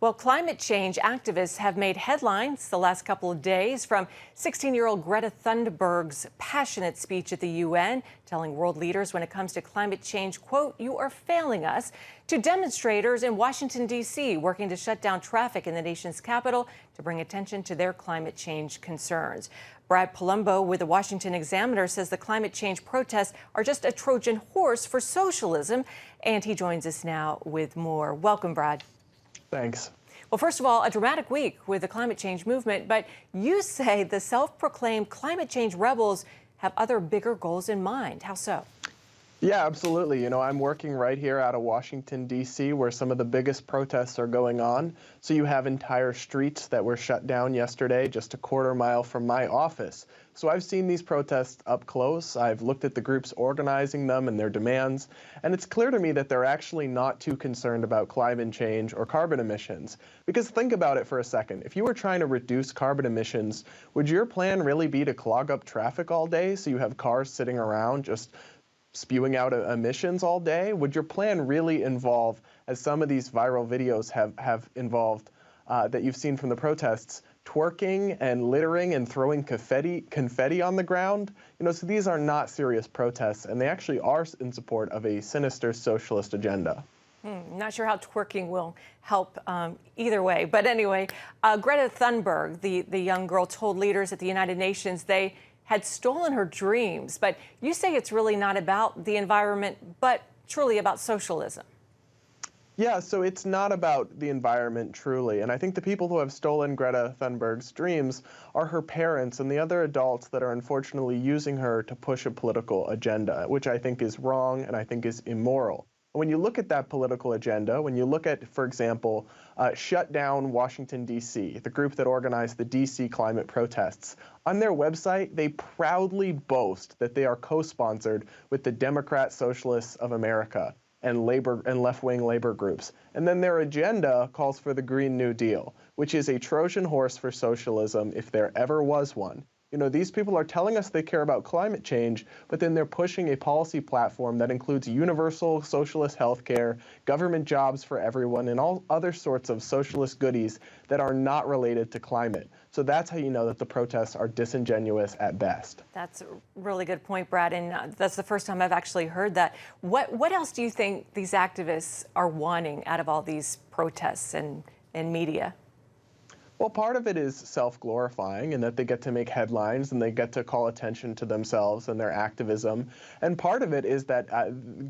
Well, climate change activists have made headlines the last couple of days, from 16-year-old Greta Thunberg's passionate speech at the UN, telling world leaders when it comes to climate change, quote, "You are failing us," to demonstrators in Washington, D.C., working to shut down traffic in the nation's capital to bring attention to their climate change concerns. Brad Palumbo with the Washington Examiner says the climate change protests are just a Trojan horse for socialism, and he joins us now with more. Welcome, Brad. Thanks. Well, first of all, a dramatic week with the climate change movement, but you say the self-proclaimed climate change rebels have other bigger goals in mind. How so? Yeah, absolutely. I'm working right here out of Washington, D.C., where some of the biggest protests are going on. So you have entire streets that were shut down yesterday, just a quarter mile from my office. So I've seen these protests up close. I've looked at the groups organizing them and their demands, and it's clear to me that they're actually not too concerned about climate change or carbon emissions. Because think about it for a second. If you were trying to reduce carbon emissions, would your plan really be to clog up traffic all day so you have cars sitting around just spewing out emissions all day? Would your plan really involve, as some of these viral videos have involved that you've seen from the protests, twerking and littering and throwing confetti on the ground? So these are not serious protests, and they actually are in support of a sinister socialist agenda. Not sure how twerking will help either way. But anyway, Greta Thunberg, the young girl, told leaders at the United Nations they had stolen her dreams. But you say it's really not about the environment, but truly about socialism. Yeah, so it's not about the environment, truly. And I think the people who have stolen Greta Thunberg's dreams are her parents and the other adults that are unfortunately using her to push a political agenda, which I think is wrong and I think is immoral. When you look at that political agenda, when you look at, for example, shut down Washington, D.C., the group that organized the D.C. climate protests, on their website, they proudly boast that they are co-sponsored with the Democrat Socialists of America and left-wing labor groups. And then their agenda calls for the Green New Deal, which is a Trojan horse for socialism if there ever was one. These people are telling us they care about climate change, but then they're pushing a policy platform that includes universal socialist health care, government jobs for everyone, and all other sorts of socialist goodies that are not related to climate. So that's how you know that the protests are disingenuous at best. That's a really good point, Brad, and that's the first time I've actually heard that. What else do you think these activists are wanting out of all these protests and media? Well, part of it is self-glorifying in that they get to make headlines and they get to call attention to themselves and their activism. And part of it is that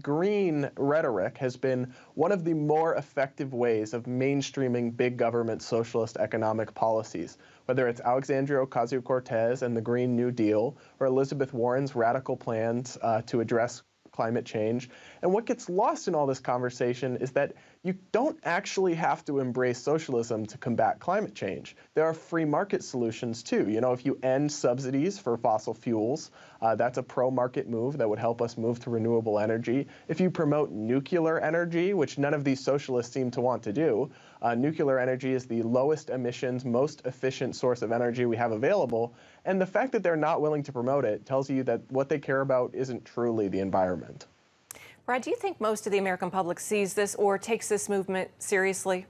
green rhetoric has been one of the more effective ways of mainstreaming big government socialist economic policies, whether it's Alexandria Ocasio-Cortez and the Green New Deal or Elizabeth Warren's radical plans to address climate change. And what gets lost in all this conversation is that you don't actually have to embrace socialism to combat climate change. There are free market solutions too. If you end subsidies for fossil fuels, that's a pro-market move that would help us move to renewable energy. If you promote nuclear energy, which none of these socialists seem to want to do, nuclear energy is the lowest emissions, most efficient source of energy we have available. And the fact that they're not willing to promote it tells you that what they care about isn't truly the environment. Brad, do you think most of the American public sees this or takes this movement seriously?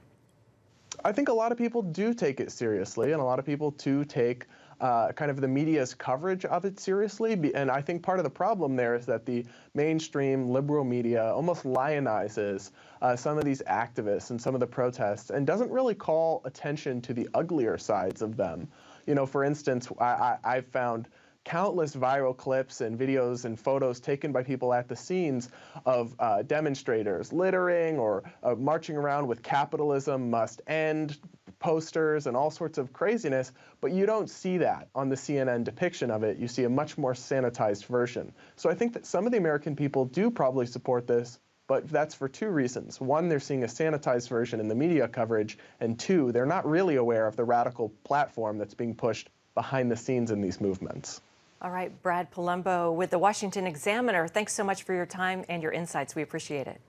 I think a lot of people do take it seriously, and a lot of people do take kind of the media's coverage of it seriously. And I think part of the problem there is that the mainstream liberal media almost lionizes some of these activists and some of the protests and doesn't really call attention to the uglier sides of them. For instance, I've found countless viral clips and videos and photos taken by people at the scenes of demonstrators littering or marching around with "Capitalism must end" posters and all sorts of craziness, but you don't see that on the CNN depiction of it. You see a much more sanitized version. So I think that some of the American people do probably support this, but that's for two reasons. One, they're seeing a sanitized version in the media coverage, and two, they're not really aware of the radical platform that's being pushed behind the scenes in these movements. All right, Brad Palumbo with the Washington Examiner, thanks so much for your time and your insights. We appreciate it.